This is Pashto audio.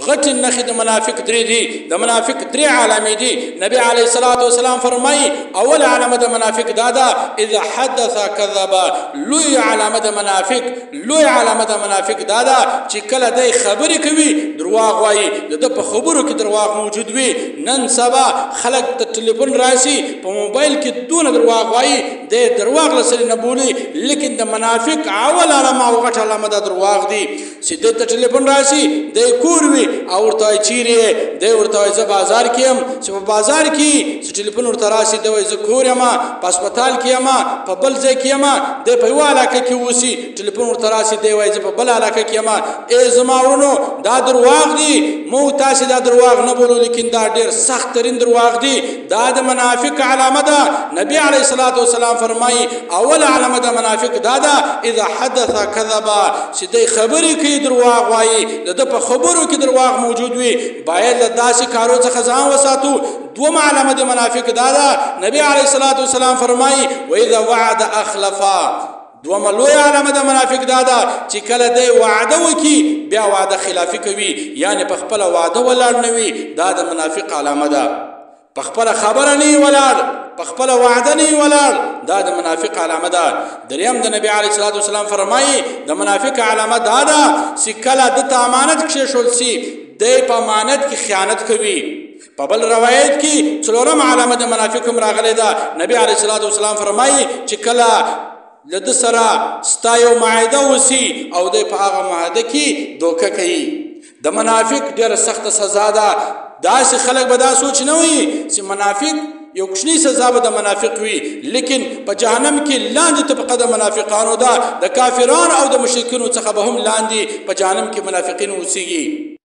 غټ نخې د منافق درې دي د منافق درې علامې دي نبی علیه الصلاة والسلام فرمایي اول علامه د منافق دا ده اذا حدث کذب لوی علامه د منافق دا ده چې کله دی خبرې کوي درواغ وایي د ده په خبرو کې درواغ موجود وي نن سبا خلک د ټلیفون راشي په موبایل کې دونه درواغ وایي دی درواغ له سړي نه بولي لیکن د منافق اول علامه او غټ علامه دا درواغ دي چې د ته ټلیفون راشي دی کور وي او ورته وایي چیرې دی ورته وایي زه بازار کې یم چې په بازار کې چې ټلیفون ورته راشي دی وایي زه کور یم په هسپتال کې یم په بل ځای کې یم دی په یوه علاقه کې اوسي ټلیفون ورته راشي دی وایي زه په بله علاقه کې یم ای زما ورونو دا درواغ دي موږ تاسې دا درواغ نه بولو لیکن دا ډېر سخت ترین درواغ دي دا د منافق علامه ده نبی علیه الصلاة والسلام فرمایي اول علامه د منافق دا ده اذا حدث کذبا چې دی خبرې کوي درواغ وایي د ده په خبرو کې درواغ موجود وي باید له داسې کارو څخه ځان وساتو دوم علامه د منافق دا ده نبی علیه الصلاة والسلام فرمایي واذا وعد اخلفا دومه لوی علامه د منافق دا ده چې کله دی وعده وکړي بیا وعده خلافي کوي یعنې په خپله وعده ولاړ نه وي دا د منافق علامه ده په خپله خبره نه وي ولاړ په خپله وعده نه وي ولاړ دا د منافق علامه ده دریم د نبي علیه الصلاة والسلام فرمایي د منافق علامه دا ده چې کله ده ته امانت کښېښول سي دی په امانت کې خیانت کوي په بل روایت کې څلورم علامه د منافق هم راغلی ده نبي علیه الصلاة والسلام فرمایي چې کله له ده سره ستا یو معاهده وسي او دی په هغه معاهده کې دوکه کوي د منافق ډېره سخته سزا ده داسې خلک به دا سوچ نه وي چې منافق یو کوچنی سزا به د منافق وي لیکن په جهنم کې لاندې طبقه د منافقانو ده د کافرانو او د مشرکینو څخه به هم لاندې په جهنم کې منافقین اوسیږي